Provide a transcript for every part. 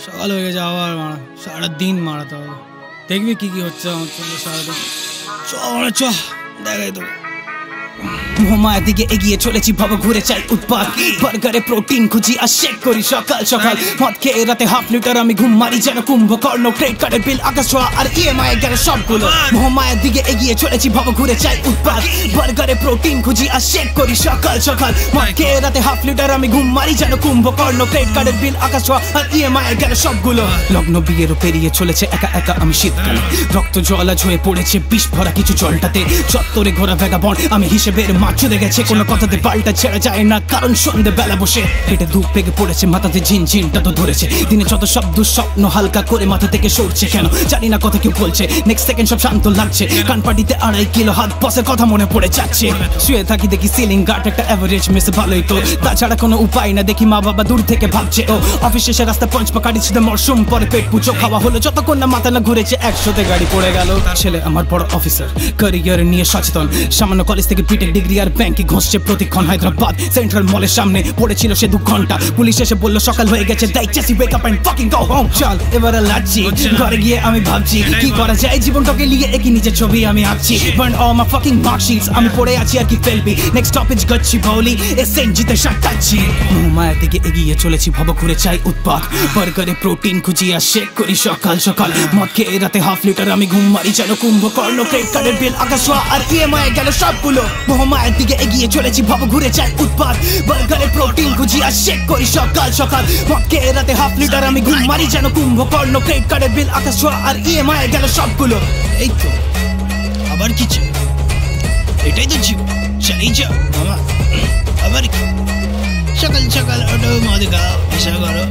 সকাল হয়ে গেছে আবার মারা, সারাদিন মারাতে হবে। দেখবি কি কি হচ্ছে আমার সঙ্গে সারাদিন। চ দেখাই তো। মোহমায়ার দিকে এগিয়ে চলেছি, ভাব ঘুরে চাই উৎপাত। বার্গারে প্রোটিন খুঁজি আর শেক করি সকাল সকাল। মদ খেয়ে রাতে হাফ লিটার আমি ঘুম মারি যেন কুম্ভকর্ণ। ক্রেডিট কার্ডের বিল আকাশ ছোঁয়া আর ইএমআই গেল সবগুলো। মোহমায়ার দিকে এগিয়ে চলেছি, ভাব ঘুরে চাই উৎপাত। বার্গারে প্রোটিন খুঁজি আর শেক করি সকাল সকাল। মদ খেয়ে রাতে হাফ লিটার আমি ঘুম মারি যেন কুম্ভকর্ণ। ক্রেডিট কার্ডের বিল আকাশ ছোঁয়া আর ইএমআই গেল সবগুলো। লগ্ন বিয়েরও পেরিয়ে চলেছে একা একা আমি শীতকালে। রক্ত জলাজ হয়ে পড়েছে বিষ ভরা কিছু জলটাতে। চত্বরে ঘোরা ভ্যাগাবন আমি হিসেবের চলে গেছে, কোনো কথাতে পাল্টা ছেড়ে যায় না, কারণ সন্ধে বেলা বসে পেটে ধূপ পেকে পড়েছে, মাথাতে ঝিনঝিনটা তো ধরেছে। দিনে যত সব দুঃস্বপ্ন হালকা করে মাথা থেকে সরছে, কেন জানি না কথা কেউ বলছে। নেক্সট সেকেন্ড সব শান্ত লাগছে, কান পাটিতে 2.5 কিলো হাত বসের কথা মনে পড়ে যাচ্ছে। শুয়ে থাকি দেখি সিলিং গার্ড একটা এভারেজ মিস ভালোই তো, তাছাড়া কোনো উপায় না। দেখি মা বাবা দূর থেকে ভাবছে ও অফিস শেষে রাস্তা পঞ্চ পাকাড়িছে মরশুম, পরে পেট পুজো খাওয়া হলো, যতক্ষণ না মাথা না ঘুরেছে 100তে গাড়ি পড়ে গেল। ছেলে আমার বড় অফিসার, ক্যারিয়ার নিয়ে সচেতন, সামান্য কলেজ থেকে বিটেক ডিগ্রি আর ব্যাংকে ঘষছে প্রতিক্ষণ। হায়দ্রাবাদ সেন্ট্রাল মলের সামনে পড়েছিল সে 2 ঘন্টা। পুলিশ এসে বললো সকাল হয়ে গেছে, দাই চেসি wake up and fucking go home. চল এবারে লাচ্ছি, ঘরে গিয়ে আমি ভাবছি কি করা যায় জীবনটাকে নিয়ে। একই নিজের ছবি আমি আঁকছি, burn all my fucking marksheets. আমি পড়ে আছি আর কি ফেলবি, নেক্সট স্টপেজ গচ্ছি বলি এসএনজিতে সাটাচ্ছি। মোহমায়ার দিকে এগিয়ে চলেছি, ভাব ঘুরে চাই উৎপাত। বার্গারে প্রোটিন খুঁজি আর শেক করি সকাল সকাল। মদ খেয়ে রাতে হাফ লিটার আমি ঘুম মারি যেন কুম্ভকর্ণ। ক্রেডিট কার্ডের বিল আকাশ ছোঁয়া আর ইএমআই গেল সবগুলো। মোহমায়ার দিকে এগিয়ে চলেছি, ভাব ঘুরে চাই উৎপাত। বার্গারে প্রোটিন খুঁজি আর শেক করি সকাল সকাল। মদ খেয়ে রাতে হাফ লিটার আমি ঘুম মারি যেন কুম্ভকর্ণ। ক্রেডিট কার্ডের বিল আকাশ ছোঁয়া আর ইএমআই গেল সবগুলো। এই তো আবার কিছু, এটাই তো জীবন, চালিয়ে যাও মামা। আবার কি সকাল সকাল অটো মদ খাও, নেশা করো।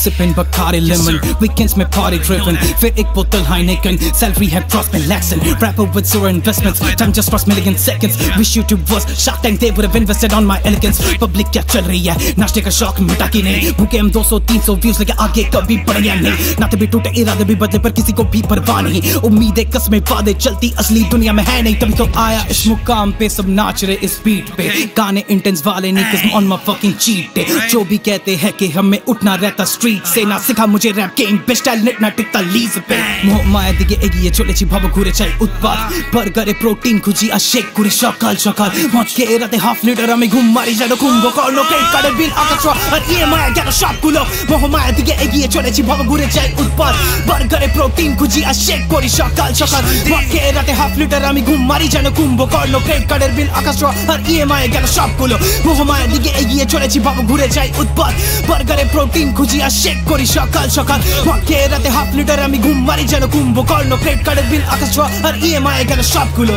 Sipping Bacardi lemon, weekends में party driven. फिर एक बोतल Heineken, salary है cross में Lexan. Rapper with zero investments, time just cross million seconds. Wish YouTube was Shark Tank, they would have invested on my elegance. Public क्या चल रही है, नाश्ते का शौक मिटा की नहीं। भूखे हम 200-300 views लेके आगे कभी बढ़िया नहीं। नाते भी टूटे इरादे भी बदले पर किसी को भी परवाह नहीं। उम्मीदें कस्में वादे चलती असली दुनिया में है नहीं, तभी तो आया इस मुकाम पे सब नाच रहे इस बीट पे। गाने इंटेंस वाले नहीं, 'cause I'm on my fucking cheat day। जो भी कहते हैं कि हमें उठना रहता स्ट्रीट से, ना सिखा मुझे रैप गेम बेस्ट टैलेंट ना टिकता लीज पे। মোহমায়ার দিকে এগিয়ে চলেছি, ভাব ঘুরে চাই উৎপাত। বার্গারে প্রোটিন খুঁজি আর শেক করি সকাল সকাল। মদ খেয়ে রাতে হাফ লিটার আমি ঘুম মারি যেন কুম্ভকর্ণ। ক্রেডিট কার্ডের বিল আকাশ ছোঁয়া আর ইএমআই গেল সবগুলো। মোহমায়ার দিকে এগিয়ে চলেছি, ভাব ঘুরে চাই উৎপাত। বার্গারে প্রোটিন খুঁজি আর শেক করি সকাল সকাল। মদ খেয়ে রাতে হাফ লিটার আমি ঘুম মারি যেন কুম্ভকর্ণ। ক্রেডিট কার্ডের বিল আকাশ ছোঁয়া আর ইএমআই গেল সবগুলো। মোহমায়ার দিকে এগিয়ে চলেছি, ভাব ঘুরে চাই উৎপাত। বার্গারে প্রোটিন খুঁজি আর শেক করি সকাল সকাল। মদ খেয়ে রাতে হাফ লিটার আমি ঘুম মারি যেন কুম্ভকর্ণ। ক্রেডিট কার্ডের বিল আকাশ ছোঁয়া আর ইএমআই গেল সবগুলো।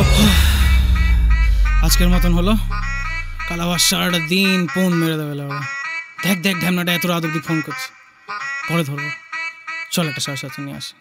আজকের মতন হলো, কাল আবার সারাটা দিন ফোন মেরে দেবে। দেখ ঢ্যামনাটা এত রাত অব্দি ফোন করছে, পরে ধরবো। চল একটা 7:30 নিয়ে আসি।